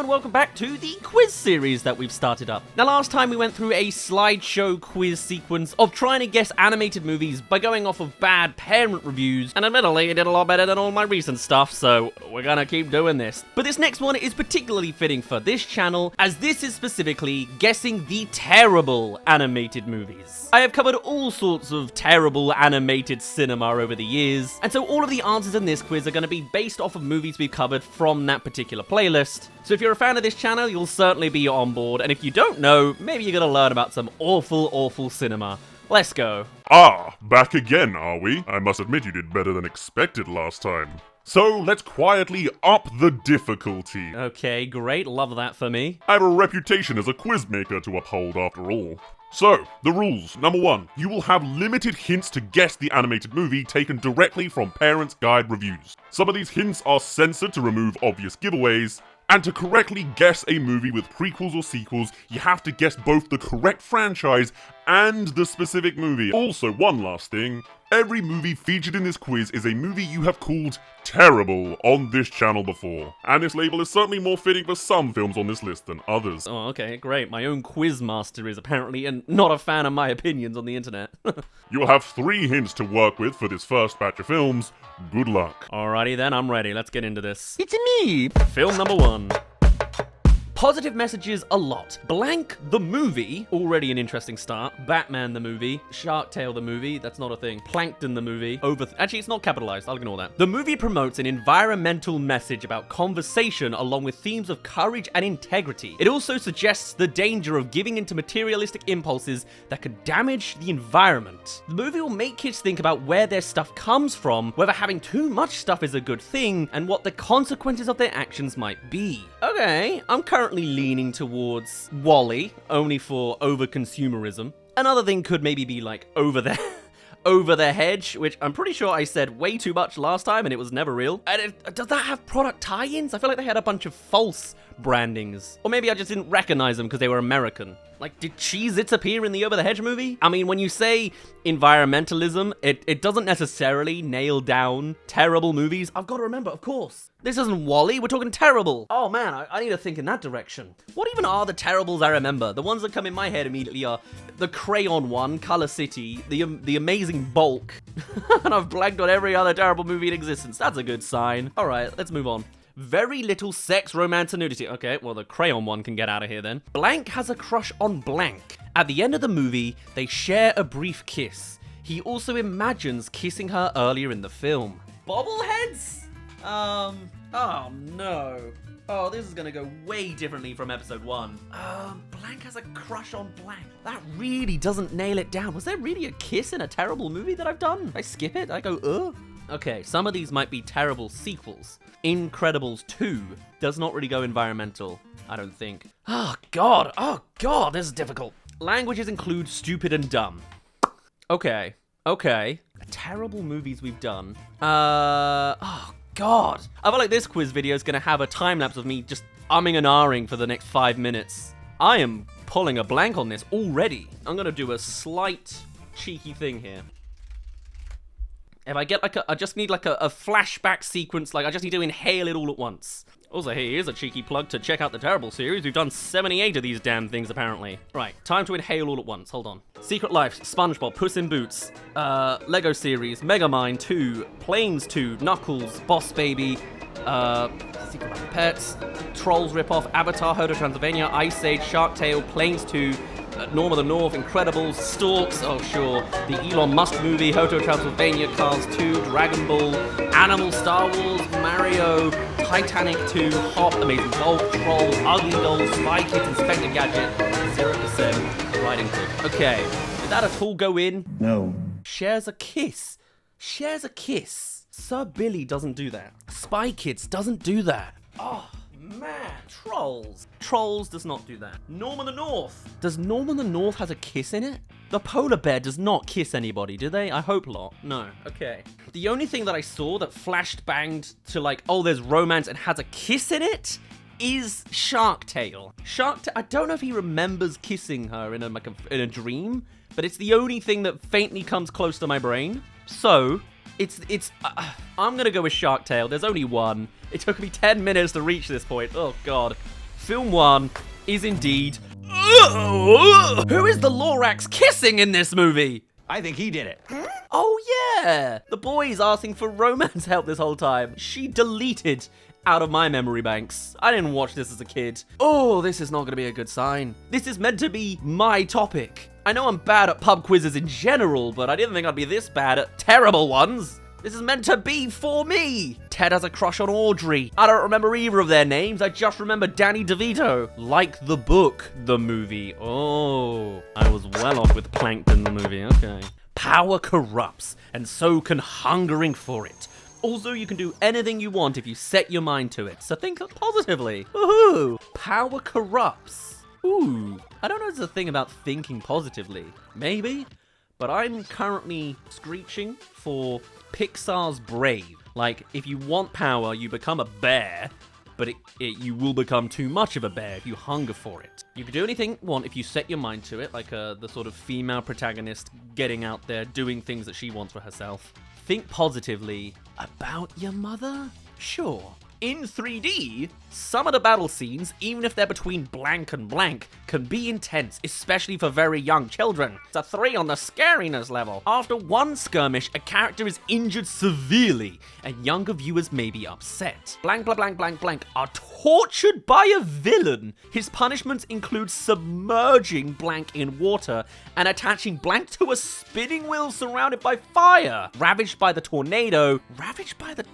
and welcome back to the quiz series that we've started up. Now, last time we went through a slideshow quiz sequence of trying to guess animated movies by going off of bad parent reviews, and admittedly, it did a lot better than all my recent stuff, so we're gonna keep doing this. But this next one is particularly fitting for this channel, as this is specifically guessing the terrible animated movies. I have covered all sorts of terrible animated cinema over the years, and so all of the answers in this quiz are going to be based off of movies we've covered from that particular playlist. So if you're a fan of this channel, you'll certainly be on board, and if you don't know, maybe you're going to learn about some awful cinema. Let's go. Ah, back again, are we? I must admit you did better than expected last time. So let's quietly up the difficulty. Okay, great, love that for me. I have a reputation as a quiz maker to uphold after all. So, the rules. Number 1, you will have limited hints to guess the animated movie taken directly from Parents' Guide reviews. Some of these hints are censored to remove obvious giveaways, and to correctly guess a movie with prequels or sequels, you have to guess both the correct franchise and the specific movie. Also, one last thing, every movie featured in this quiz is a movie you have called terrible on this channel before. And this label is certainly more fitting for some films on this list than others. Oh, okay, great. My own quiz master is apparently not a fan of my opinions on the internet. You'll have 3 hints to work with for this first batch of films. Good luck. Alrighty then, I'm ready. Let's get into this. It's me! Film number 1. Positive messages a lot. Blank the movie, already an interesting start. Batman the movie. Shark Tale the movie, that's not a thing. Plankton the movie. Actually, it's not capitalized, I'll ignore that. The movie promotes an environmental message about conversation along with themes of courage and integrity. It also suggests the danger of giving into materialistic impulses that could damage the environment. The movie will make kids think about where their stuff comes from, whether having too much stuff is a good thing, and what the consequences of their actions might be. Okay, I'm currently leaning towards WALL-E, only for over-consumerism. Another thing could maybe be like Over the Hedge, which I'm pretty sure I said way too much last time and it was never real. And does that have product tie-ins? I feel like they had a bunch of false brandings. Or maybe I just didn't recognize them because they were American. Like, did Cheez-Its appear in the Over the Hedge movie? I mean, when you say environmentalism, it doesn't necessarily nail down terrible movies. I've got to remember, of course, this isn't WALL-E, we're talking terrible. Oh man, I need to think in that direction. What even are the terribles I remember? The ones that come in my head immediately are the Crayon one, Color City, the Amazing Bulk, and I've blanked on every other terrible movie in existence. That's a good sign. All right, let's move on. Very little sex, romance, and nudity. Okay, well, the Crayon one can get out of here then. Blank has a crush on Blank. At the end of the movie, they share a brief kiss. He also imagines kissing her earlier in the film. Bobbleheads? Oh no. Oh, this is gonna go way differently from episode 1. Blank has a crush on Blank. That really doesn't nail it down. Was there really a kiss in a terrible movie that I've done? I skip it? I go, ugh? Okay, some of these might be terrible sequels. Incredibles 2 does not really go environmental, I don't think. Oh god, this is difficult. Languages include stupid and dumb. Okay. Terrible movies we've done. Oh god. I feel like this quiz video is gonna have a time-lapse of me just umming and ahhing for the next 5 minutes. I am pulling a blank on this already. I'm gonna do a slight cheeky thing here. If I get I just need like a flashback sequence, like I just need to inhale it all at once. Also, here's a cheeky plug to check out the Terrible series. We've done 78 of these damn things, apparently. Right, time to inhale all at once. Hold on. Secret Life, Spongebob, Puss in Boots, Lego series, Megamind 2, Planes 2, Knuckles, Boss Baby, Secret Life of Pets, Trolls ripoff, Avatar, Hotel Transylvania, Ice Age, Shark Tale, Planes 2, Norm of the North, Incredibles, Storks, oh sure, the Elon Musk movie, Hotel Transylvania, Cars 2, Dragon Ball, Animal, Star Wars, Mario, Titanic 2, Hop, Amazing Bulk, Trolls, Ugly Dolls, Spy Kids, Inspector Gadget, 0%, Riding Hood. Okay, did that at all go in? No. Shares a kiss. Sir Billy doesn't do that. Spy Kids doesn't do that. Oh, man. Trolls does not do that. Norm of the North. Does Norm of the North has a kiss in it? The polar bear does not kiss anybody, do they? I hope not. No. Okay. The only thing that I saw that flashed banged to like, oh, there's romance and has a kiss in it is Shark Tale. I don't know if he remembers kissing her in a dream, but it's the only thing that faintly comes close to my brain. So, I'm gonna go with Shark Tale. There's only one. It took me 10 minutes to reach this point. Oh god. film 1 is indeed... Who is the Lorax kissing in this movie? I think he did it. Oh yeah! The boy's asking for romance help this whole time. She deleted out of my memory banks. I didn't watch this as a kid. Oh, this is not gonna be a good sign. This is meant to be my topic. I know I'm bad at pub quizzes in general, but I didn't think I'd be this bad at terrible ones. This is meant to be for me. Ted has a crush on Audrey. I don't remember either of their names. I just remember Danny DeVito. Like the book, the movie. Oh, I was well off with Plankton, the movie. Okay. Power corrupts, and so can hungering for it. Also, you can do anything you want if you set your mind to it, so think positively. Woohoo! Power corrupts. Ooh, I don't know if there's a thing about thinking positively. Maybe, but I'm currently screeching for Pixar's Brave. Like, if you want power, you become a bear, but you will become too much of a bear if you hunger for it. You can do anything you want if you set your mind to it, like the sort of female protagonist getting out there, doing things that she wants for herself. Think positively about your mother? Sure. In 3D, some of the battle scenes, even if they're between blank and blank, can be intense, especially for very young children. It's a 3 on the scariness level. After one skirmish, a character is injured severely, and younger viewers may be upset. Blank, blah, blank, blank, blank are tortured by a villain. His punishments include submerging blank in water and attaching blank to a spinning wheel surrounded by fire. Ravaged by the tornado. Ravaged by the...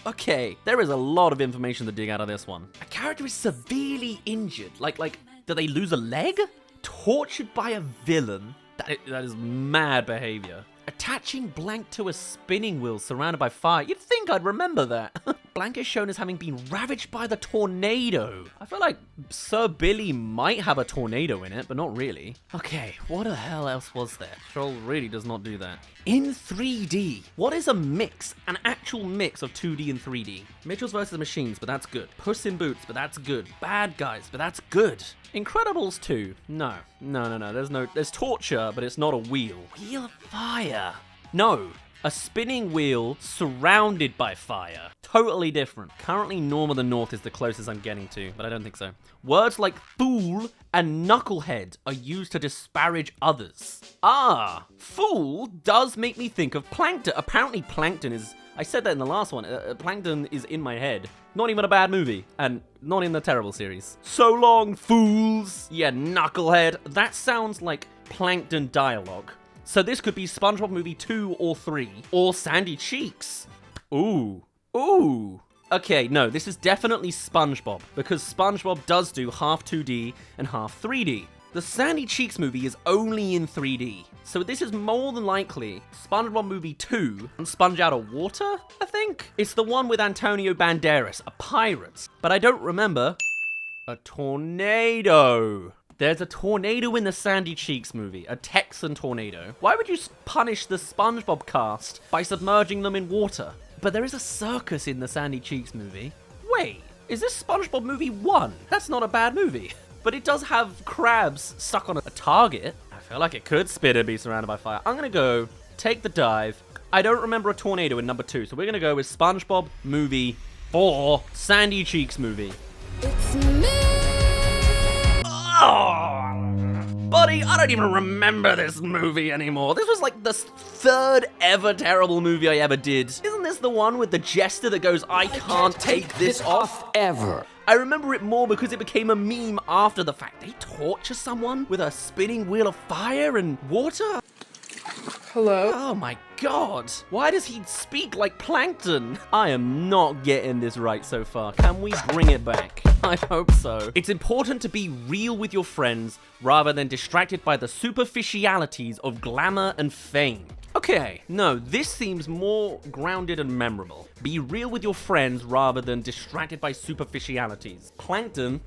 Okay, there is a lot of information to dig out of this one. A character is severely injured. Like, do they lose a leg? Tortured by a villain? That is mad behavior. Attaching blank to a spinning wheel surrounded by fire. You'd think I'd remember that. Blank is shown as having been ravaged by the tornado. I feel like Sir Billy might have a tornado in it, but not really. Okay, what the hell else was there? Troll really does not do that. In 3D, what is a mix? An actual mix of 2D and 3D. Mitchells vs. Machines, but that's good. Puss in Boots, but that's good. Bad Guys, but that's good. Incredibles 2. No. There's torture, but it's not a wheel. Wheel of fire. No. A spinning wheel surrounded by fire. Totally different. Currently, Norm of the North is the closest I'm getting to, but I don't think so. Words like fool and knucklehead are used to disparage others. Ah, fool does make me think of Plankton. Apparently, Plankton is... I said that in the last one. Plankton is in my head. Not even a bad movie, and not in the terrible series. So long, fools! Yeah, knucklehead. That sounds like Plankton dialogue. So this could be SpongeBob movie 2 or 3, or Sandy Cheeks. Ooh. Okay, no, this is definitely SpongeBob, because SpongeBob does do half 2D and half 3D. The Sandy Cheeks movie is only in 3D, so this is more than likely SpongeBob movie 2 and Sponge Out of Water, I think? It's the one with Antonio Banderas, a pirate, but I don't remember a tornado. There's a tornado in the Sandy Cheeks movie, a Texan tornado. Why would you punish the SpongeBob cast by submerging them in water? But there is a circus in the Sandy Cheeks movie. Wait, is this SpongeBob movie 1? That's not a bad movie. But it does have crabs stuck on a target. I feel like it could spin and be surrounded by fire. I'm gonna go take the dive. I don't remember a tornado in number 2, so we're gonna go with SpongeBob movie 4, Sandy Cheeks movie. It's me. Oh, buddy, I don't even remember this movie anymore. This was like the 3rd ever terrible movie I ever did. Isn't this the one with the jester that goes, I can't take this off ever. I remember it more because it became a meme after the fact. They torture someone with a spinning wheel of fire and water? Hello? Oh my god. Why does he speak like Plankton? I am not getting this right so far. Can we bring it back? I hope so. It's important to be real with your friends rather than distracted by the superficialities of glamour and fame. Okay, no, this seems more grounded and memorable. Be real with your friends rather than distracted by superficialities. Plankton,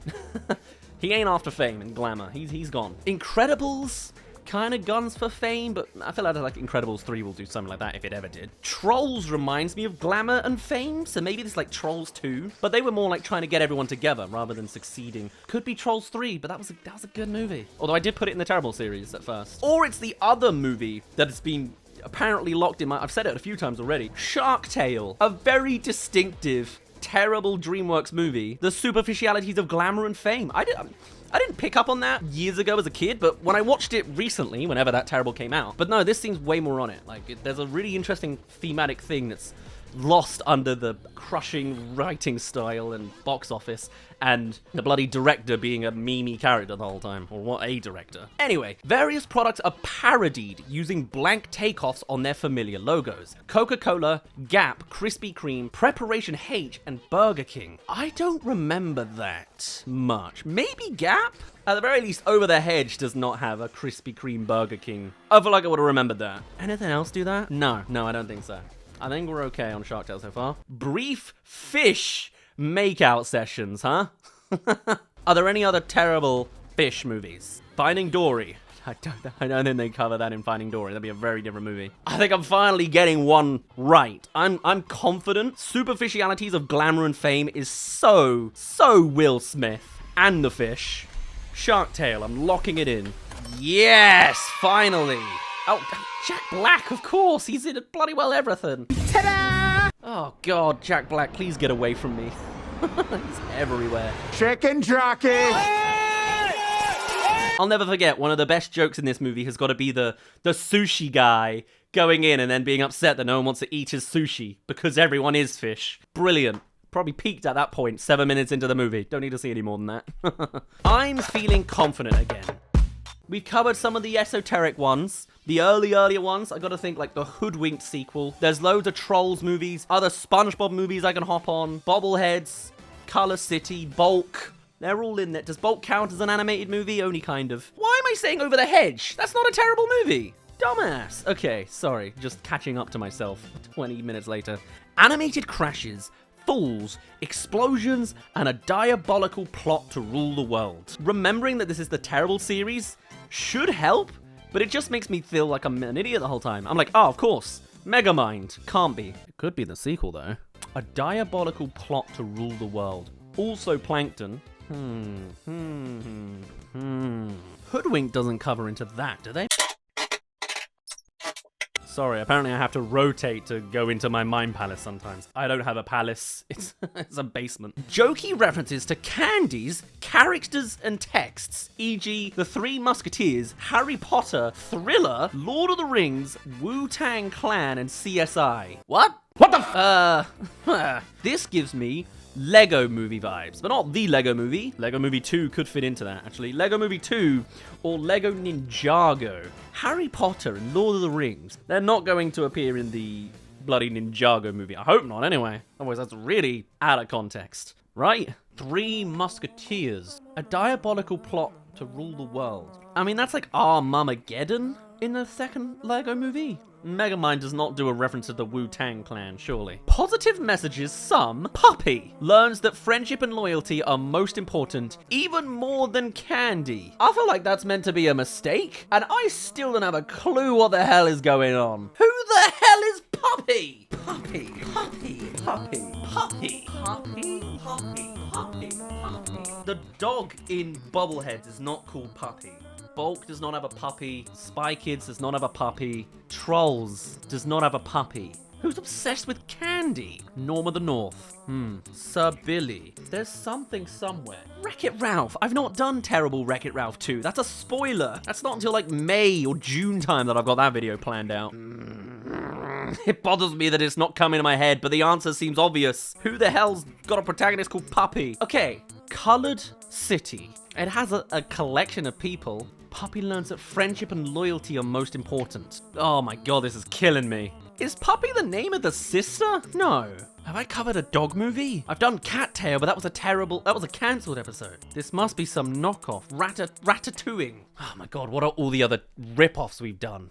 he ain't after fame and glamour. He's gone. Incredibles, kind of guns for fame, but I feel like Incredibles 3 will do something like that if it ever did. Trolls reminds me of glamour and fame, so maybe it's like Trolls 2, but they were more like trying to get everyone together rather than succeeding. Could be Trolls 3, but that was a good movie. Although I did put it in the terrible series at first. Or it's the other movie that has been apparently locked in my... I've said it a few times already. Shark Tale. A very distinctive terrible DreamWorks movie, the superficialities of glamour and fame. I didn't pick up on that years ago as a kid, but when I watched it recently, whenever that terrible came out, but no, this seems way more on it. Like, there's a really interesting thematic thing that's lost under the crushing writing style and box office, and the bloody director being a memey character the whole time, or what, a director. Anyway, various products are parodied using blank takeoffs on their familiar logos. Coca-Cola, Gap, Krispy Kreme, Preparation H, and Burger King. I don't remember that much. Maybe Gap? At the very least, Over the Hedge does not have a Krispy Kreme Burger King. I feel like I would have remembered that. Anything else do that? No, I don't think so. I think we're okay on Shark Tale so far. Brief fish makeout sessions, huh? Are there any other terrible fish movies? Finding Dory. I don't think they cover that in Finding Dory. That'd be a very different movie. I think I'm finally getting one right. I'm confident. Superficialities of glamour and fame is so Will Smith and the fish. Shark Tale, I'm locking it in. Yes, finally. Oh, Jack Black, of course. He's in bloody well everything. Ta-da! Oh, God, Jack Black, please get away from me. He's everywhere. Chicken jockey! I'll never forget, one of the best jokes in this movie has got to be the sushi guy going in and then being upset that no one wants to eat his sushi because everyone is fish. Brilliant. Probably peaked at that point, 7 minutes into the movie. Don't need to see any more than that. I'm feeling confident again. We've covered some of the esoteric ones. The earlier ones, I gotta think like the Hoodwinked sequel. There's loads of Trolls movies, other Spongebob movies I can hop on. Bobbleheads, Color City, Bulk. They're all in there. Does Bulk count as an animated movie? Only kind of. Why am I saying Over the Hedge? That's not a terrible movie. Dumbass. Okay, sorry. Just catching up to myself 20 minutes later. Animated crashes, falls, explosions, and a diabolical plot to rule the world. Remembering that this is the terrible series should help, but it just makes me feel like I'm an idiot the whole time. I'm like, oh, of course, Megamind. Can't be. It could be the sequel, though. A diabolical plot to rule the world. Also Plankton. Hoodwink doesn't cover into that, do they? Sorry, apparently I have to rotate to go into my mind palace sometimes. I don't have a palace, it's a basement. Jokey references to candies, characters, and texts, e.g. The Three Musketeers, Harry Potter, Thriller, Lord of the Rings, Wu-Tang Clan, and CSI. What? What the This gives me Lego Movie vibes, but not the Lego Movie. Lego Movie 2 could fit into that, actually. Lego Movie 2 or Lego Ninjago. Harry Potter and Lord of the Rings. They're not going to appear in the bloody Ninjago movie. I hope not, anyway. Otherwise, that's really out of context. Right? Three Musketeers. A diabolical plot to rule the world. I mean, that's like Armageddon in the second Lego movie. Megamind does not do a reference to the Wu-Tang Clan, surely. Positive messages, some. Puppy learns that friendship and loyalty are most important, even more than candy. I feel like that's meant to be a mistake, and I still don't have a clue what the hell is going on. Who the hell is Puppy? Puppy, Puppy, Puppy, Puppy, Puppy, Puppy, Puppy, Puppy. The dog in Bobbleheads is not called Puppy. Bulk does not have a puppy. Spy Kids does not have a puppy. Trolls does not have a puppy. Who's obsessed with candy? Norma the North. Sir Billy. There's something somewhere. Wreck-It Ralph. I've not done terrible Wreck-It Ralph 2. That's a spoiler. That's not until like May or June time that I've got that video planned out. It bothers me that it's not coming to my head, but the answer seems obvious. Who the hell's got a protagonist called Puppy? Okay, Colored City. It has a collection of people. Puppy learns that friendship and loyalty are most important. Oh my god, this is killing me. Is Puppy the name of the sister? No. Have I covered a dog movie? I've done Cattail, but that was a cancelled episode. This must be some knockoff. Ratatouille. Oh my god, what are all the other rip-offs we've done?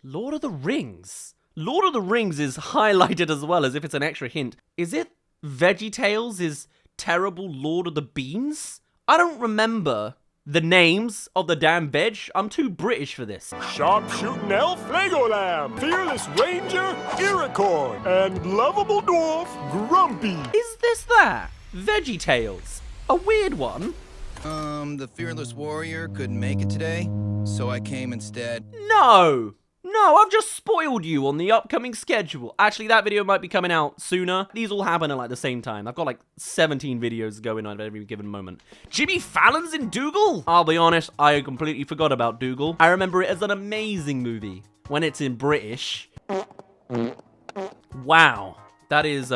Lord of the Rings. Lord of the Rings is highlighted as well, as if it's an extra hint. Is it VeggieTales is terrible Lord of the Beans? I don't remember the names of the damn veg. I'm too British for this. Sharpshooting elf, Legolam, fearless ranger, Iricorn, and lovable dwarf, Grumpy. Is this that? VeggieTales. A weird one. The fearless warrior couldn't make it today, so I came instead. No, no, I've just spoiled you on the upcoming schedule. Actually, that video might be coming out sooner. These all happen at like the same time. I've got like 17 videos going on at every given moment. Jimmy Fallon's in Dougal? I'll be honest, I completely forgot about Dougal. I remember it as an amazing movie when it's in British. Wow. That is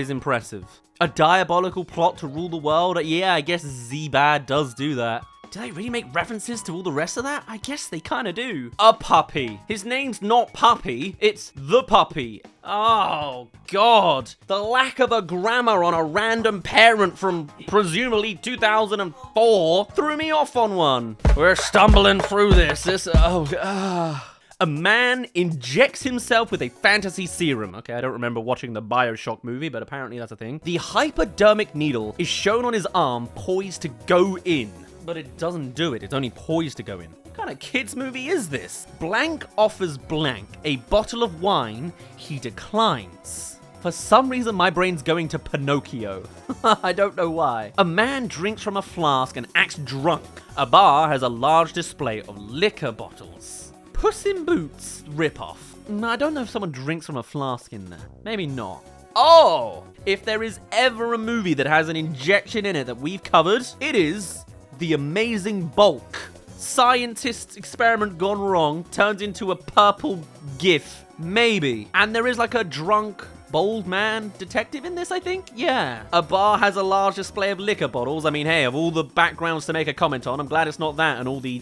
impressive. A diabolical plot to rule the world? Yeah, I guess Z-Bad does do that. Do they really make references to all the rest of that? I guess they kind of do. A puppy. His name's not Puppy, it's The Puppy. Oh, God. The lack of a grammar on a random parent from presumably 2004 threw me off on one. We're stumbling through this. A man injects himself with a fantasy serum. Okay, I don't remember watching the BioShock movie, but apparently that's a thing. The hypodermic needle is shown on his arm, poised to go in. But it doesn't do it. It's only poised to go in. What kind of kids movie is this? Blank offers blank a bottle of wine. He declines. For some reason, my brain's going to Pinocchio. I don't know why. A man drinks from a flask and acts drunk. A bar has a large display of liquor bottles. Puss in Boots ripoff. I don't know if someone drinks from a flask in there. Maybe not. Oh! If there is ever a movie that has an injection in it that we've covered, it is The Amazing Bulk. Scientist's experiment gone wrong turns into a purple GIF. Maybe. And there is like a drunk, bold man detective in this, I think? Yeah. A bar has a large display of liquor bottles. I mean, hey, of all the backgrounds to make a comment on, I'm glad it's not that and all the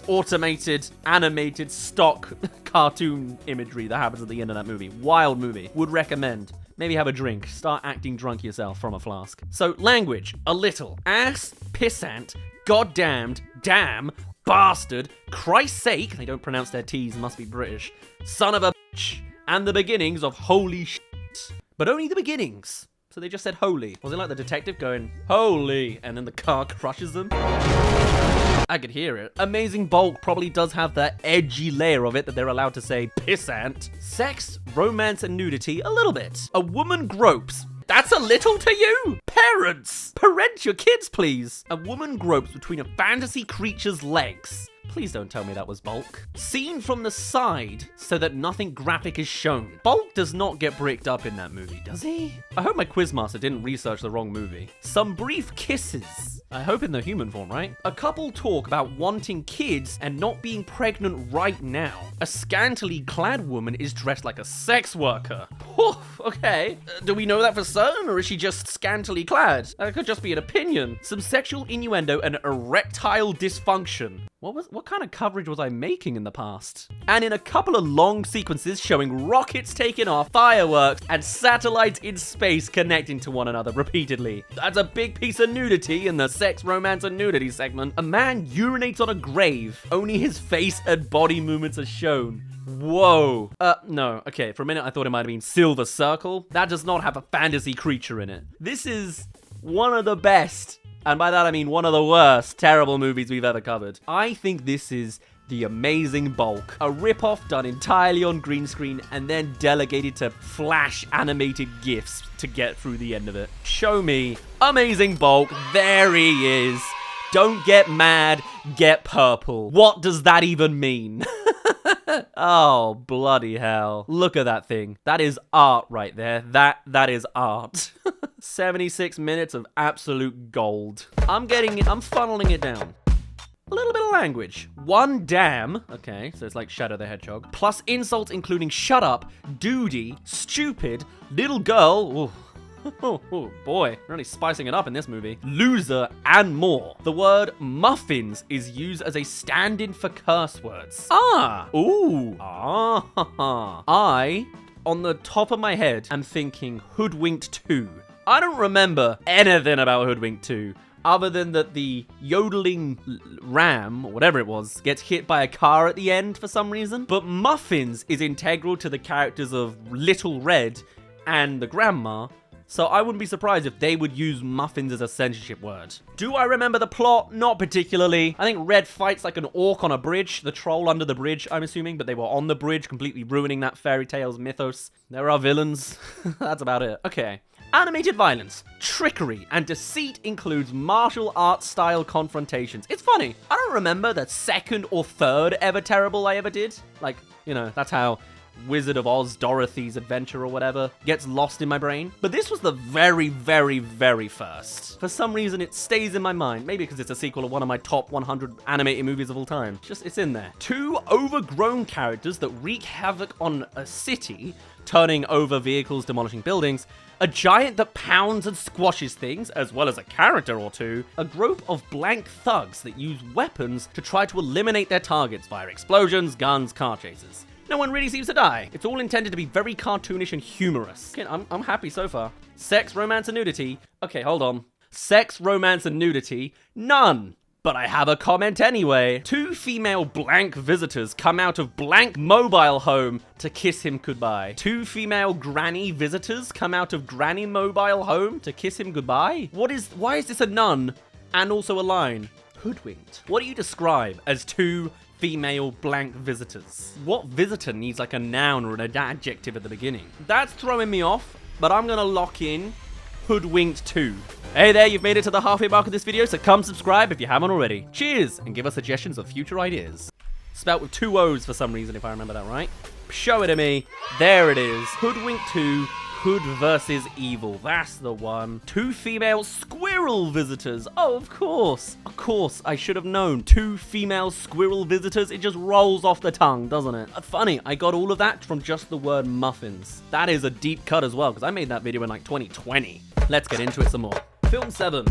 automated, animated, stock cartoon imagery that happens at the end of that movie. Wild movie. Would recommend. Maybe have a drink. Start acting drunk yourself from a flask. So, language. A little. Ass, pissant, goddamned, damn, bastard, Christ's sake, they don't pronounce their T's, must be British, son of a bitch, and the beginnings of holy shit. But only the beginnings. So they just said holy. Was it like the detective going, holy, and then the car crushes them? I could hear it. Amazing Bulk probably does have that edgy layer of it that they're allowed to say pissant. Sex, romance, and nudity, a little bit. A woman gropes. That's a little to you? Parents! Parent your kids, please. A woman gropes between a fantasy creature's legs. Please don't tell me that was Bulk. Seen from the side so that nothing graphic is shown. Bulk does not get bricked up in that movie, does he? I hope my quizmaster didn't research the wrong movie. Some brief kisses. I hope in the human form, right? A couple talk about wanting kids and not being pregnant right now. A scantily clad woman is dressed like a sex worker. Whew, okay. Do we know that for certain, or is she just scantily clad? That could just be an opinion. Some sexual innuendo and erectile dysfunction. What kind of coverage was I making in the past? And in a couple of long sequences showing rockets taking off, fireworks, and satellites in space connecting to one another repeatedly. That's a big piece of nudity in the sex, romance, and nudity segment. A man urinates on a grave. Only his face and body movements are shown. Whoa. No. Okay, for a minute I thought it might have been Silver Circle. That does not have a fantasy creature in it. This is one of the best, and by that I mean one of the worst, terrible movies we've ever covered. I think this is The Amazing Bulk. A ripoff done entirely on green screen and then delegated to flash animated GIFs to get through the end of it. Show me Amazing Bulk. There he is. Don't get mad, get purple. What does that even mean? Oh, bloody hell. Look at that thing. That is art right there. That is art. 76 minutes of absolute gold. I'm funneling it down. A little bit of language. One damn. Okay, so it's like Shadow the Hedgehog. Plus insults including shut up, duty, stupid, little girl. Ooh. Oh boy, really spicing it up in this movie. Loser and more. The word muffins is used as a stand-in for curse words. Ah. Ooh. Ah. I, on the top of my head, am thinking Hoodwinked 2. I don't remember anything about Hoodwinked 2. Other than that the yodeling ram, or whatever it was, gets hit by a car at the end for some reason. But muffins is integral to the characters of Little Red and the grandma. So I wouldn't be surprised if they would use muffins as a censorship word. Do I remember the plot? Not particularly. I think Red fights like an orc on a bridge, the troll under the bridge, I'm assuming, but they were on the bridge, completely ruining that fairy tale's mythos. There are villains. That's about it. Okay. Animated violence, trickery, and deceit includes martial arts style confrontations. It's funny, I don't remember the second or third ever terrible I ever did. Like, you know, that's how Wizard of Oz, Dorothy's Adventure or whatever gets lost in my brain. But this was the very, very, very first. For some reason, it stays in my mind. Maybe because it's a sequel of one of my top 100 animated movies of all time. It's in there. Two overgrown characters that wreak havoc on a city, turning over vehicles, demolishing buildings, a giant that pounds and squashes things, as well as a character or two, a group of blank thugs that use weapons to try to eliminate their targets via explosions, guns, car chases. No one really seems to die. It's all intended to be very cartoonish and humorous. Okay, I'm happy so far. Sex, romance, and nudity. Okay, hold on. Sex, romance, and nudity. None. But I have a comment anyway. Two female blank visitors come out of blank mobile home to kiss him goodbye. Two female granny visitors come out of granny mobile home to kiss him goodbye? Why is this a none and also a line? Hoodwinked. What do you describe as two female blank visitors? What visitor needs like a noun or an adjective at the beginning? That's throwing me off, but I'm gonna lock in Hoodwinked 2. Hey there, you've made it to the halfway mark of this video, so come subscribe if you haven't already. Cheers, and give us suggestions of future ideas. Spelt with 2 O's for some reason, if I remember that right. Show it to me. There it is. Hoodwinked 2. Hood versus Evil. That's the one. Two female squirrel visitors. Oh, of course. Of course, I should have known. Two female squirrel visitors. It just rolls off the tongue, doesn't it? Funny, I got all of that from just the word muffins. That is a deep cut as well, because I made that video in like 2020. Let's get into it some more. Film 7.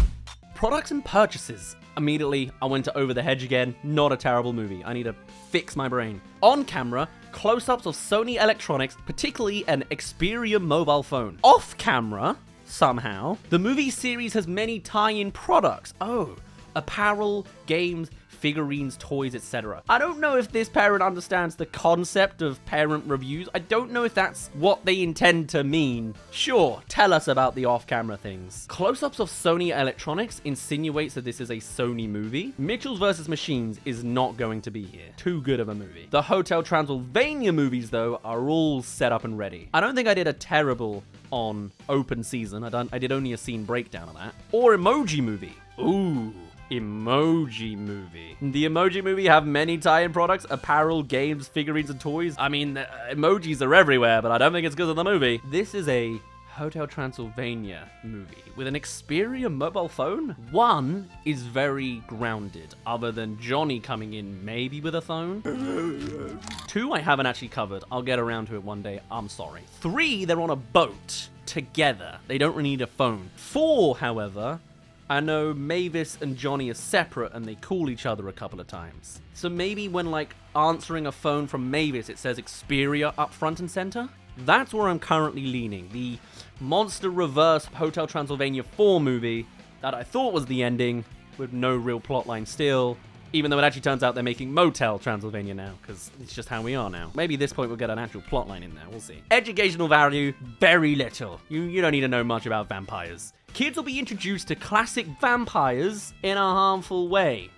Products and purchases. Immediately, I went to Over the Hedge again. Not a terrible movie. I need to fix my brain. On camera, close-ups of Sony electronics, particularly an Xperia mobile phone. Off camera, somehow, the movie series has many tie-in products. Oh, apparel, games, figurines, toys, etc. I don't know if this parent understands the concept of parent reviews. I don't know if that's what they intend to mean. Sure, tell us about the off-camera things. Close-ups of Sony electronics insinuates that this is a Sony movie. Mitchells vs. Machines is not going to be here. Too good of a movie. The Hotel Transylvania movies, though, are all set up and ready. I don't think I did a terrible on Open Season. I did only a scene breakdown of that. Or Emoji Movie. Ooh. Emoji Movie. The Emoji Movie have many tie-in products, apparel, games, figurines, and toys. I mean, emojis are everywhere, but I don't think it's because of the movie. This is a Hotel Transylvania movie with an Xperia mobile phone. One is very grounded, other than Johnny coming in maybe with a phone. 2 I haven't actually covered. I'll get around to it one day. I'm sorry. 3, they're on a boat together. They don't really need a phone. 4, however, I know Mavis and Johnny are separate and they call each other a couple of times. So maybe when like answering a phone from Mavis, it says Xperia up front and center? That's where I'm currently leaning. The Monster Reverse Hotel Transylvania 4 movie that I thought was the ending with no real plotline still, even though it actually turns out they're making Motel Transylvania now, because it's just how we are now. Maybe at this point we'll get an actual plotline in there, we'll see. Educational value, very little. You don't need to know much about vampires. Kids will be introduced to classic vampires in a harmful way.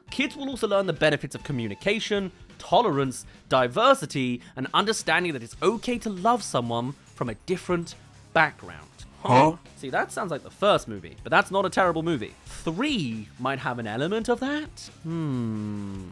Kids will also learn the benefits of communication, tolerance, diversity, and understanding that it's okay to love someone from a different background. Huh? See, that sounds like the first movie, but that's not a terrible movie. 3 might have an element of that.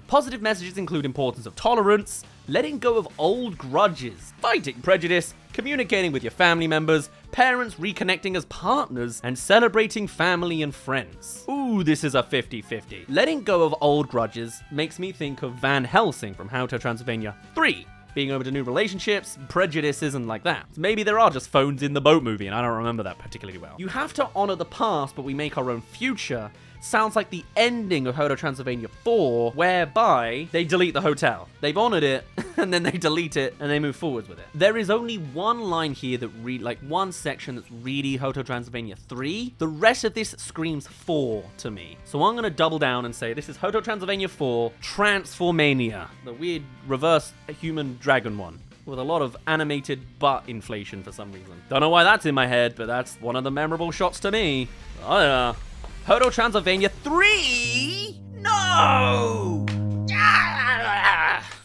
Positive messages include importance of tolerance, letting go of old grudges, fighting prejudice, communicating with your family members, parents reconnecting as partners, and celebrating family and friends. Ooh, this is a 50-50. Letting go of old grudges makes me think of Van Helsing from Hotel Transylvania 3. Being open to new relationships, prejudice isn't like that. Maybe there are just phones in the boat movie, and I don't remember that particularly well. You have to honor the past, but we make our own future. Sounds like the ending of Hotel Transylvania 4, whereby they delete the hotel. They've honored it, and then they delete it, and they move forwards with it. There is only one line here that one section that's really Hotel Transylvania 3. The rest of this screams 4 to me. So I'm gonna double down and say this is Hotel Transylvania 4, Transformania, the weird reverse human dragon one, with a lot of animated butt inflation for some reason. Don't know why that's in my head, but that's one of the memorable shots to me. I don't know. Hotel Transylvania 3? No!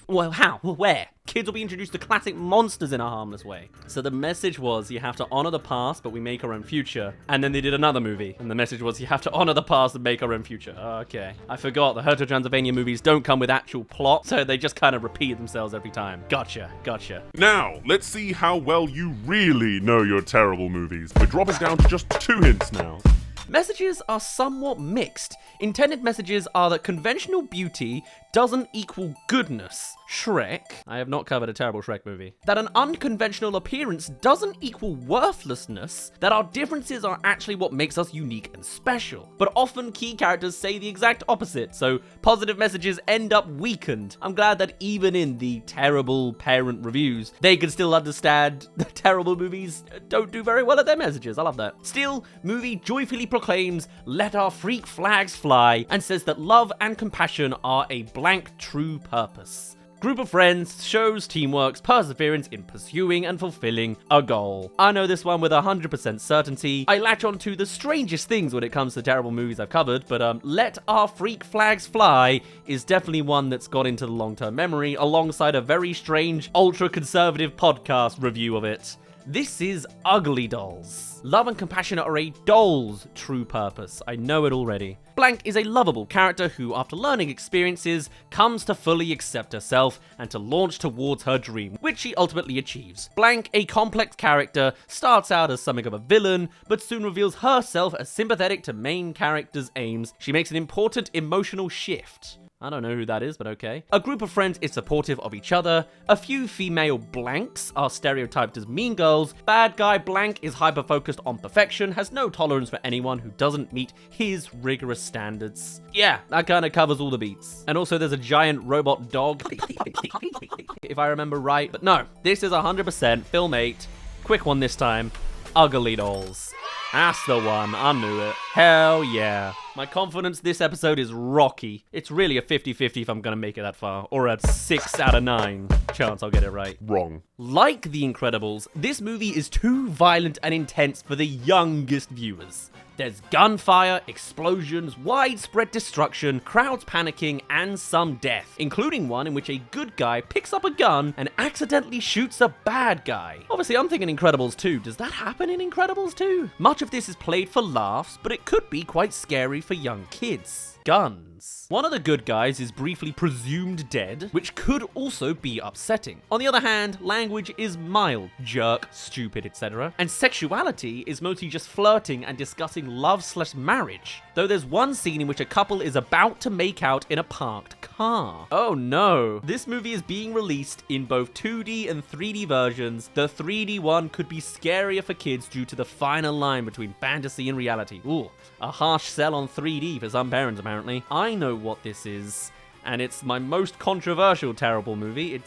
Well, how? Where? Kids will be introduced to classic monsters in a harmless way. So the message was, you have to honor the past, but we make our own future. And then they did another movie, and the message was, you have to honor the past and make our own future. Okay. I forgot, the Hotel Transylvania movies don't come with actual plot, so they just kind of repeat themselves every time. Gotcha. Now, let's see how well you really know your terrible movies. We're dropping down to just 2 hints now. Messages are somewhat mixed. Intended messages are that conventional beauty doesn't equal goodness. Shrek. I have not covered a terrible Shrek movie. That an unconventional appearance doesn't equal worthlessness. That our differences are actually what makes us unique and special. But often key characters say the exact opposite, so positive messages end up weakened. I'm glad that even in the terrible parent reviews, they can still understand that terrible movies don't do very well at their messages. I love that. Still, movie joyfully proclaims, "Let our freak flags fly," and says that love and compassion are a blank true purpose. Group of friends shows teamwork's perseverance in pursuing and fulfilling a goal. I know this one with 100% certainty. I latch on to the strangest things when it comes to terrible movies I've covered, but Let Our Freak Flags Fly is definitely one that's got into the long-term memory alongside a very strange, ultra-conservative podcast review of it. This is Ugly Dolls. Love and compassion are a doll's true purpose. I know it already. Blank is a lovable character who, after learning experiences, comes to fully accept herself and to launch towards her dream, which she ultimately achieves. Blank, a complex character, starts out as something of a villain, but soon reveals herself as sympathetic to main character's aims. She makes an important emotional shift. I don't know who that is, but okay. A group of friends is supportive of each other. A few female blanks are stereotyped as mean girls. Bad guy blank is hyper-focused on perfection, has no tolerance for anyone who doesn't meet his rigorous standards. Yeah, that kind of covers all the beats. And also there's a giant robot dog, if I remember right. But no, this is 100% film 8. Quick one this time. Ugly Dolls. That's the one. I knew it. Hell yeah. My confidence this episode is rocky. It's really a 50-50 if I'm gonna make it that far, or a 6 out of 9 chance I'll get it right. Wrong. Like The Incredibles, this movie is too violent and intense for the youngest viewers. There's gunfire, explosions, widespread destruction, crowds panicking, and some death, including one in which a good guy picks up a gun and accidentally shoots a bad guy. Obviously, I'm thinking Incredibles 2. Does that happen in Incredibles 2? Much of this is played for laughs, but it could be quite scary for young kids. Guns. One of the good guys is briefly presumed dead, which could also be upsetting. On the other hand, language is mild, jerk, stupid, etc. And sexuality is mostly just flirting and discussing love/marriage. Though there's one scene in which a couple is about to make out in a parked car. Oh no. This movie is being released in both 2D and 3D versions. The 3D one could be scarier for kids due to the finer line between fantasy and reality. Ooh, a harsh sell on 3D for some parents apparently. I know what this is, and it's my most controversial terrible movie.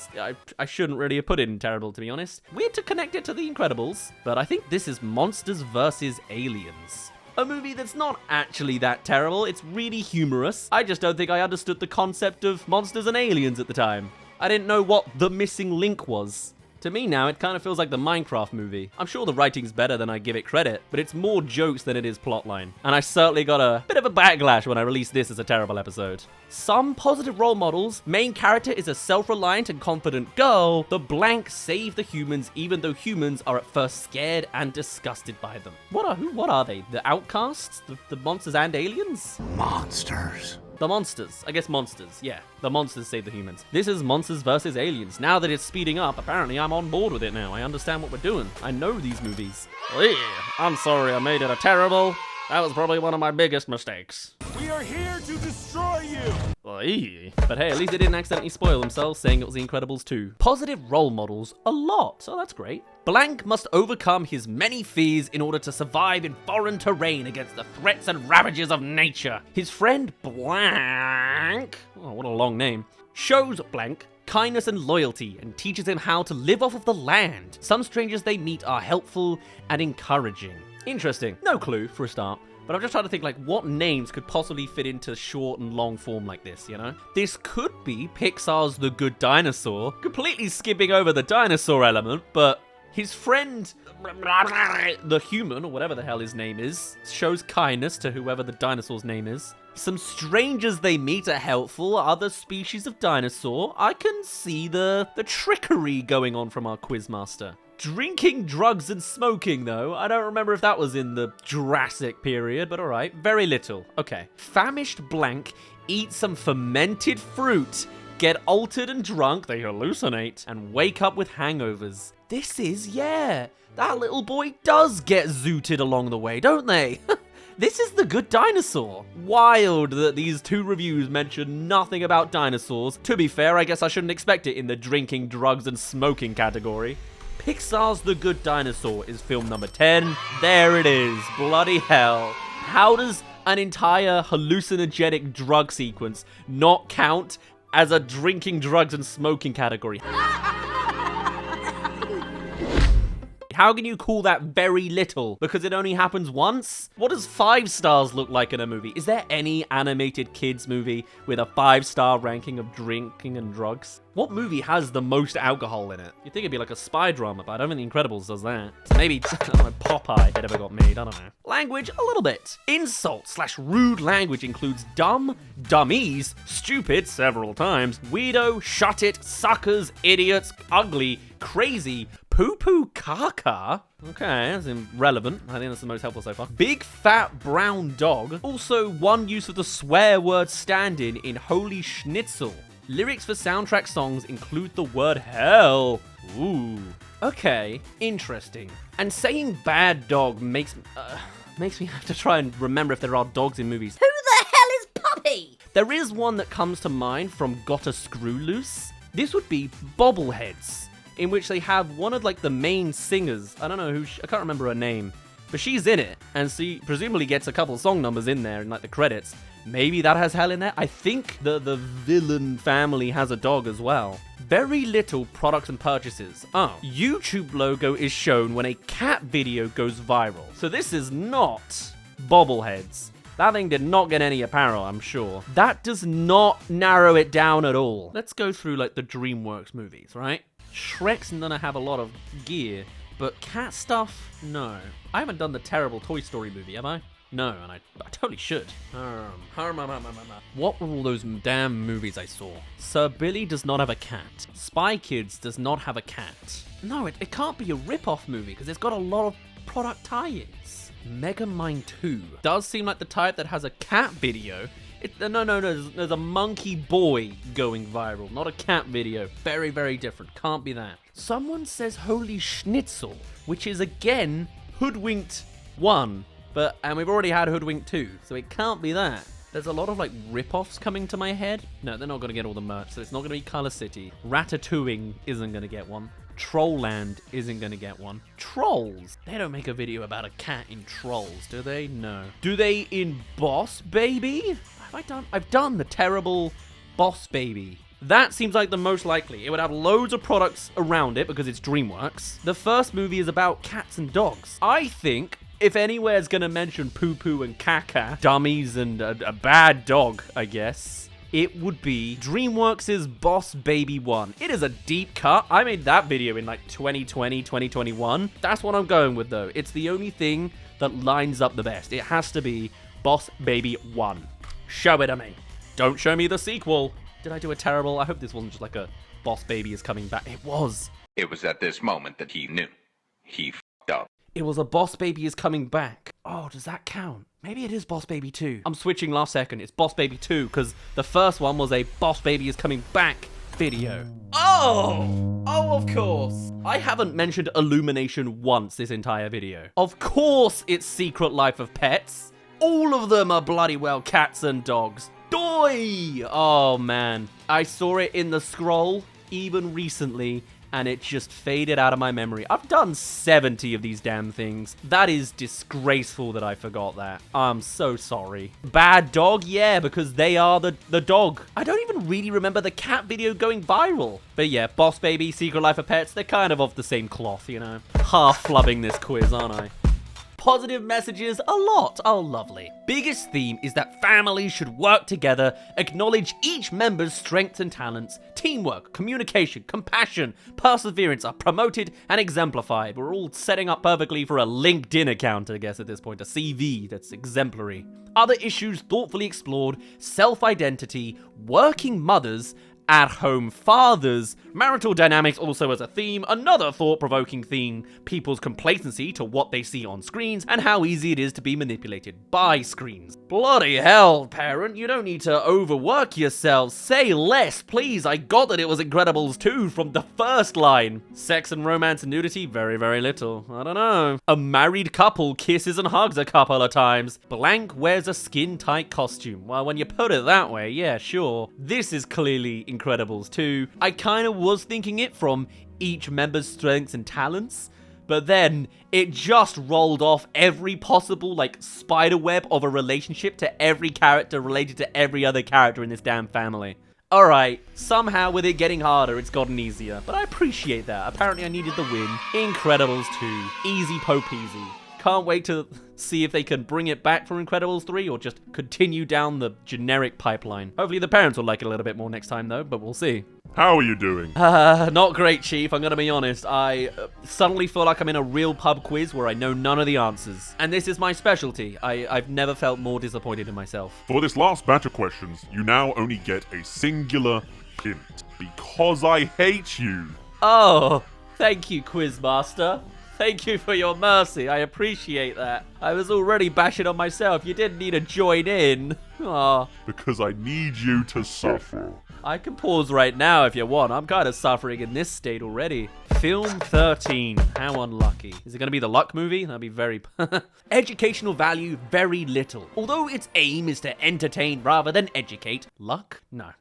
I shouldn't really have put it in terrible, to be honest. Weird to connect it to The Incredibles, but I think this is Monsters vs. Aliens. A movie that's not actually that terrible. It's really humorous. I just don't think I understood the concept of monsters and aliens at the time. I didn't know what the missing link was. To me now, it kind of feels like the Minecraft movie. I'm sure the writing's better than I give it credit, but it's more jokes than it is plotline. And I certainly got a bit of a backlash when I released this as a terrible episode. Some positive role models. Main character is a self-reliant and confident girl. The blank save the humans even though humans are at first scared and disgusted by them. What are they? The outcasts? The monsters and aliens? Monsters. The monsters. I guess monsters. Yeah, the monsters save the humans. This is Monsters vs. Aliens. Now that it's speeding up, apparently I'm on board with it now. I understand what we're doing. I know these movies. I'm sorry I made it a terrible. That was probably one of my biggest mistakes. We are here to destroy you. But hey, at least they didn't accidentally spoil themselves saying it was The Incredibles 2. Positive role models a lot, so that's great. Blank must overcome his many fears in order to survive in foreign terrain against the threats and ravages of nature. His friend Blank, oh what a long name, shows Blank kindness and loyalty and teaches him how to live off of the land. Some strangers they meet are helpful and encouraging. Interesting. No clue for a start. But I'm just trying to think, like, what names could possibly fit into short and long form like this, you know? This could be Pixar's The Good Dinosaur, completely skipping over the dinosaur element, but his friend, the human, or whatever the hell his name is, shows kindness to whoever the dinosaur's name is. Some strangers they meet are helpful, other species of dinosaur. I can see the trickery going on from our quizmaster. Drinking, drugs, and smoking, though. I don't remember if that was in the Jurassic period, but alright. Very little. Okay. Famished blank, eat some fermented fruit, get altered and drunk, they hallucinate, and wake up with hangovers. This is, yeah, that little boy does get zooted along the way, don't they? This is the good dinosaur. Wild that these two reviews mention nothing about dinosaurs. To be fair, I guess I shouldn't expect it in the drinking, drugs, and smoking category. Pixar's The Good Dinosaur is film number 10. There it is. Bloody hell. How does an entire hallucinogenic drug sequence not count as a drinking, drugs, and smoking category? How can you call that very little? Because it only happens once? What does 5 stars look like in a movie? Is there any animated kids movie with a 5-star ranking of drinking and drugs? What movie has the most alcohol in it? You'd think it'd be like a spy drama, but I don't think The Incredibles does that. So maybe, I don't know, Popeye had ever got made, I don't know. Language, a little bit. Insult/rude language includes dumb, dummies, stupid several times, weirdo, shut it, suckers, idiots, ugly, crazy, poo-poo caca. Okay, that's irrelevant. I think that's the most helpful so far. Big fat brown dog. Also, one use of the swear word stand-in in Holy Schnitzel. Lyrics for soundtrack songs include the word hell. Ooh. Okay, interesting. And saying bad dog makes me have to try and remember if there are dogs in movies. Who the hell is Puppy? There is one that comes to mind from Got a Screw Loose. This would be Bobbleheads, in which they have one of like the main singers. I don't know who, I can't remember her name, but she's in it, and she presumably gets a couple song numbers in there in like the credits. Maybe that has hell in there. I think the villain family has a dog as well. Very little products and purchases. Oh, YouTube logo is shown when a cat video goes viral. So this is not Bobbleheads. That thing did not get any apparel, I'm sure. That does not narrow it down at all. Let's go through like the DreamWorks movies, right? Shrek's gonna have a lot of gear, but cat stuff, no. I haven't done the terrible Toy Story movie, have I? No, and I totally should. What were all those damn movies I saw? Sir Billy does not have a cat. Spy Kids does not have a cat. No, it can't be a rip-off movie because it's got a lot of product tie-ins. Megamind 2 does seem like the type that has a cat video. No, there's a monkey boy going viral, not a cat video. Very, very different. Can't be that. Someone says Holy Schnitzel, which is again Hoodwinked 1, and we've already had Hoodwinked 2, so it can't be that. There's a lot of like rip-offs coming to my head. No, they're not going to get all the merch, so it's not going to be Color City. Ratatouille isn't going to get one. Trollland isn't going to get one. Trolls. They don't make a video about a cat in Trolls, do they? No. Do they in Boss Baby? I've done the terrible Boss Baby. That seems like the most likely. It would have loads of products around it because it's DreamWorks. The first movie is about cats and dogs. I think if anywhere's gonna mention poo-poo and caca, dummies and a bad dog, I guess, it would be DreamWorks' Boss Baby 1. It is a deep cut. I made that video in like 2020, 2021. That's what I'm going with though. It's the only thing that lines up the best. It has to be Boss Baby 1. Show it to me. Don't show me the sequel. Did I do a terrible? I hope this wasn't just like a Boss Baby is coming back. It was. It was at this moment that he knew. He f***ed up. It was a Boss Baby is coming back. Oh, does that count? Maybe it is Boss Baby 2. I'm switching last second. It's Boss Baby 2 because the first one was a Boss Baby is coming back video. Oh, of course. I haven't mentioned Illumination once this entire video. Of course it's Secret Life of Pets. All of them are bloody well cats and dogs. Doi! Oh man. I saw it in the scroll even recently and it just faded out of my memory. I've done 70 of these damn things. That is disgraceful that I forgot that. I'm so sorry. Bad dog? Yeah, because they are the dog. I don't even really remember the cat video going viral. But yeah, Boss Baby, Secret Life of Pets, they're kind of the same cloth, you know. Half flubbing this quiz, aren't I? Positive messages, a lot. Oh, lovely. Biggest theme is that families should work together, acknowledge each member's strengths and talents. Teamwork, communication, compassion, perseverance are promoted and exemplified. We're all setting up perfectly for a LinkedIn account, I guess, at this point, a CV that's exemplary. Other issues thoughtfully explored: self-identity, working mothers, at-home fathers, marital dynamics also as a theme, another thought-provoking theme, people's complacency to what they see on screens, and how easy it is to be manipulated by screens. Bloody hell, parent, you don't need to overwork yourselves. Say less, please. I got that it was Incredibles 2 from the first line. Sex and romance and nudity, very, very little. I don't know. A married couple kisses and hugs a couple of times. Blank wears a skin-tight costume. Well, when you put it that way, yeah, sure. This is clearly Incredibles 2. I kind of was thinking it from each member's strengths and talents, but then it just rolled off every possible, like, spider web of a relationship to every character related to every other character in this damn family. Alright, somehow with it getting harder, it's gotten easier, but I appreciate that. Apparently I needed the win. Incredibles 2. Easy po-peasy. Can't wait to see if they can bring it back for Incredibles 3 or just continue down the generic pipeline. Hopefully the parents will like it a little bit more next time though, but we'll see. How are you doing? Not great, Chief, I'm gonna be honest. I suddenly feel like I'm in a real pub quiz where I know none of the answers. And this is my specialty. I've never felt more disappointed in myself. For this last batch of questions, you now only get a singular hint. Because I hate you. Oh, thank you, Quizmaster. Thank you for your mercy. I appreciate that. I was already bashing on myself. You didn't need to join in. Aw. Because I need you to suffer. I can pause right now if you want. I'm kind of suffering in this state already. Film 13. How unlucky. Is it going to be the Luck movie? That'd be very... Educational value, very little. Although its aim is to entertain rather than educate. Luck? No.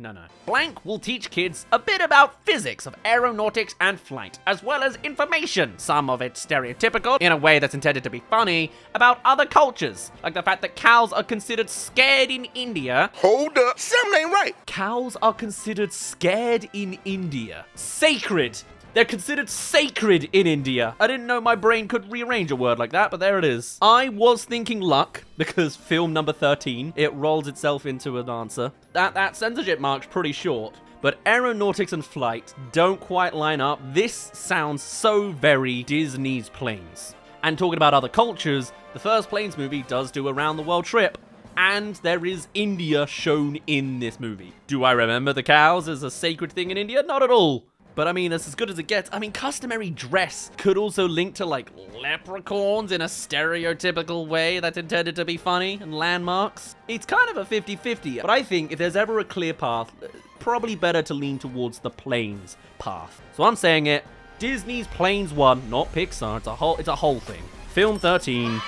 Blank will teach kids a bit about physics of aeronautics and flight, as well as information, some of it stereotypical, in a way that's intended to be funny, about other cultures, like the fact that cows are considered scared in India. Hold up. Something ain't right. Cows are considered scared in India. Sacred. They're considered sacred in India. I didn't know my brain could rearrange a word like that, but there it is. I was thinking luck, because film number 13, it rolls itself into an answer. That censorship mark's pretty short, but aeronautics and flight don't quite line up. This sounds so very Disney's Planes. And talking about other cultures, the first Planes movie does do a round-the-world trip. And there is India shown in this movie. Do I remember the cows as a sacred thing in India? Not at all. But I mean, that's as good as it gets. I mean, customary dress could also link to, like, leprechauns in a stereotypical way that's intended to be funny, and landmarks. It's kind of a 50-50, but I think if there's ever a clear path, probably better to lean towards the Planes path. So I'm saying it, Disney's Planes 1, not Pixar. It's a whole thing. Film 13.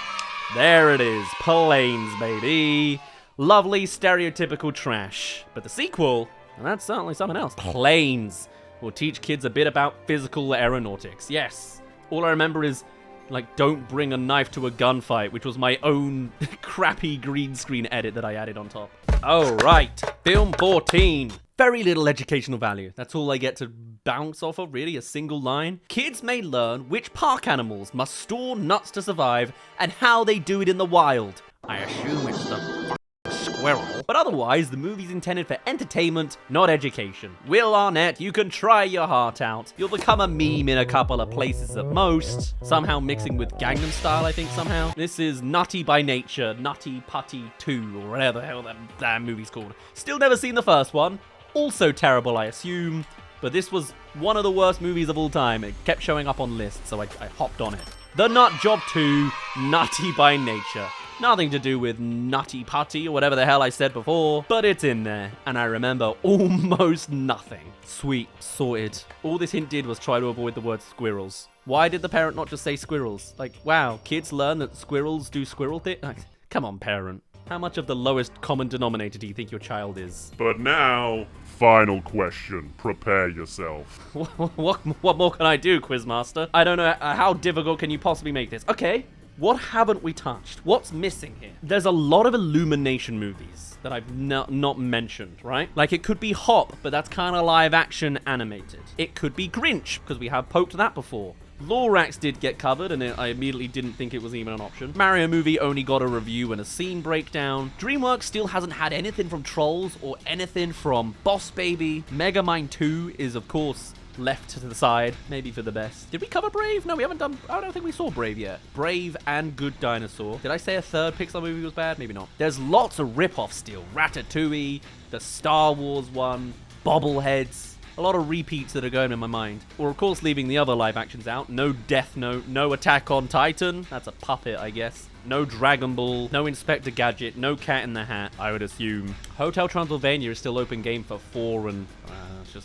There it is, Planes, baby. Lovely, stereotypical trash. But the sequel, and that's certainly something else. Planes will teach kids a bit about physical aeronautics. Yes. All I remember is, like, don't bring a knife to a gunfight, which was my own crappy green screen edit that I added on top. Oh, right. Film 14. Very little educational value. That's all I get to bounce off of, really, a single line. Kids may learn which park animals must store nuts to survive and how they do it in the wild. I assume it's the squirrel. But otherwise, the movie's intended for entertainment, not education. Will Arnett, you can try your heart out. You'll become a meme in a couple of places at most. Somehow mixing with Gangnam Style, I think, somehow. This is Nutty by Nature, Nutty Putty 2, or whatever the hell that damn movie's called. Still never seen the first one. Also terrible, I assume. But this was one of the worst movies of all time. It kept showing up on lists, so I hopped on it. The Nut Job 2, Nutty by Nature. Nothing to do with Nutty Putty or whatever the hell I said before, but it's in there, and I remember almost nothing. Sweet, sorted. All this hint did was try to avoid the word squirrels. Why did the parent not just say squirrels? Like, wow, kids learn that squirrels do squirrel things? Come on, parent. How much of the lowest common denominator do you think your child is? But now, final question. Prepare yourself. What more can I do, Quizmaster? I don't know, how difficult can you possibly make this? Okay, what haven't we touched? What's missing here? There's a lot of Illumination movies that I've not mentioned, right? Like, it could be Hop, but that's kind of live action animated. It could be Grinch, because we have poked that before. Lorax did get covered, and I immediately didn't think it was even an option. Mario movie only got a review and a scene breakdown. DreamWorks still hasn't had anything from Trolls or anything from Boss Baby. Megamind 2 is, of course, left to the side, maybe for the best. Did we cover Brave? No, we haven't done... I don't think we saw Brave yet. Brave and Good Dinosaur. Did I say a third Pixar movie was bad? Maybe not. There's lots of rip-offs still. Ratatouille, the Star Wars one, Bobbleheads. A lot of repeats that are going in my mind. Or, of course, leaving the other live actions out. No Death Note, no Attack on Titan. That's a puppet, I guess. No Dragon Ball, no Inspector Gadget, no Cat in the Hat, I would assume. Hotel Transylvania is still open game for 4 and...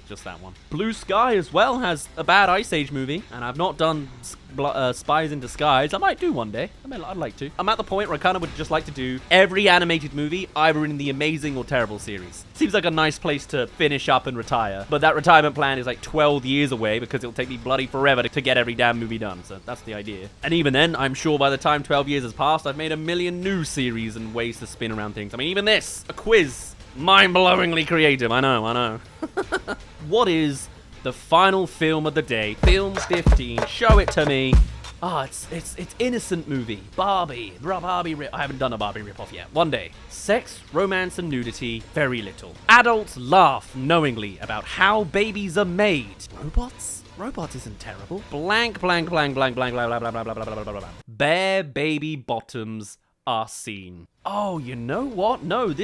just that one. Blue Sky as well has a bad Ice Age movie, and I've not done Spies in Disguise. I might do one day. I'd like to. I'm at the point where I kind of would just like to do every animated movie, either in the Amazing or Terrible series. Seems like a nice place to finish up and retire, but that retirement plan is like 12 years away because it'll take me bloody forever to get every damn movie done, so that's the idea. And even then, I'm sure by the time 12 years has passed, I've made a million new series and ways to spin around things. I mean, even this, a quiz. Mind-blowingly creative, I know. What is the final film of the day? Film 15. Show it to me. It's innocent movie. Barbie. I haven't done a Barbie ripoff yet. One day. Sex, romance, and nudity. Very little. Adults laugh knowingly about how babies are made. Robots? Robots isn't terrible. Blank. Bare baby bottoms are seen. Oh, you know what? No, I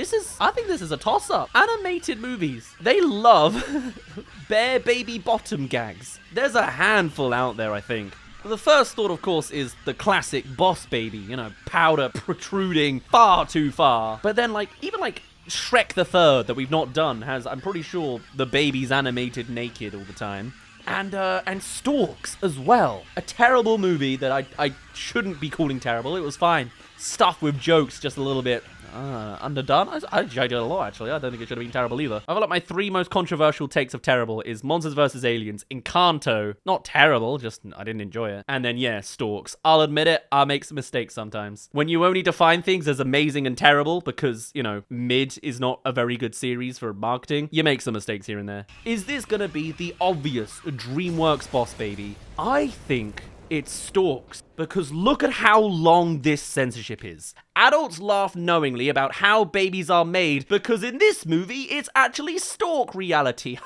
think this is a toss-up. Animated movies, they love bare baby bottom gags. There's a handful out there, I think. The first thought, of course, is the classic Boss Baby, you know, powder protruding far too far. But then, even Shrek the Third that we've not done has, I'm pretty sure, the baby's animated naked all the time. And Storks as well. A terrible movie that I shouldn't be calling terrible. It was fine. Stuff with jokes just a little bit underdone. I enjoyed it a lot, actually. I don't think it should have been terrible either. I feel like my 3 most controversial takes of terrible is Monsters vs. Aliens, Encanto, not terrible, just I didn't enjoy it. And then, yeah, Storks. I'll admit it, I make some mistakes sometimes. When you only define things as amazing and terrible because, you know, mid is not a very good series for marketing, you make some mistakes here and there. Is this gonna be the obvious DreamWorks Boss Baby? I think it's Storks, because look at how long this censorship is. Adults laugh knowingly about how babies are made, because in this movie, it's actually stork reality.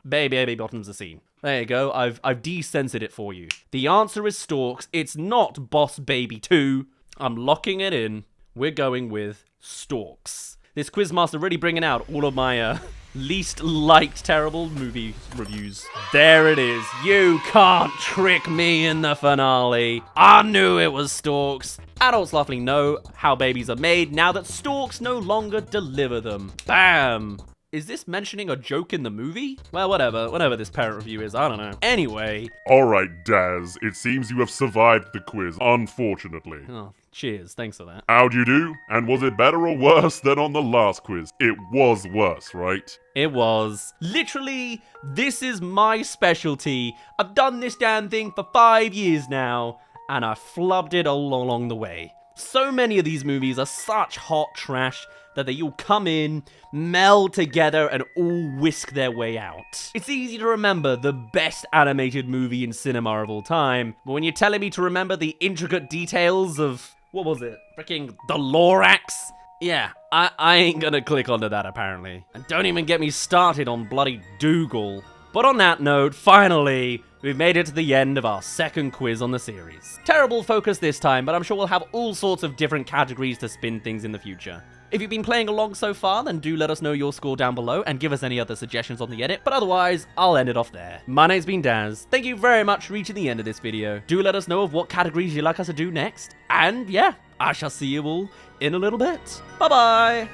Baby bottoms are seen. There you go, I've decensored it for you. The answer is Storks, it's not Boss Baby 2. I'm locking it in. We're going with Storks. This Quizmaster really bringing out all of my, least liked terrible movie reviews. There it is. You can't trick me in the finale. I knew it was Storks. Adults lovely know how babies are made now that Storks no longer deliver them. Bam. Is this mentioning a joke in the movie? Well, whatever this parent review is, I don't know. Anyway. Alright, Daz, it seems you have survived the quiz, unfortunately. Oh, cheers, thanks for that. How'd you do? And was it better or worse than on the last quiz? It was worse, right? It was. Literally, this is my specialty. I've done this damn thing for 5 years now, and I flubbed it all along the way. So many of these movies are such hot trash that they all come in, meld together, and all whisk their way out. It's easy to remember the best animated movie in cinema of all time, but when you're telling me to remember the intricate details of, what was it? Freaking the Lorax? Yeah, I ain't gonna click onto that apparently. And don't even get me started on bloody Dougal. But on that note, finally, we've made it to the end of our second quiz on the series. Terrible focus this time, but I'm sure we'll have all sorts of different categories to spin things in the future. If you've been playing along so far, then do let us know your score down below and give us any other suggestions on the edit, but otherwise, I'll end it off there. My name's been Daz. Thank you very much for reaching the end of this video. Do let us know of what categories you'd like us to do next. And yeah, I shall see you all in a little bit. Bye-bye!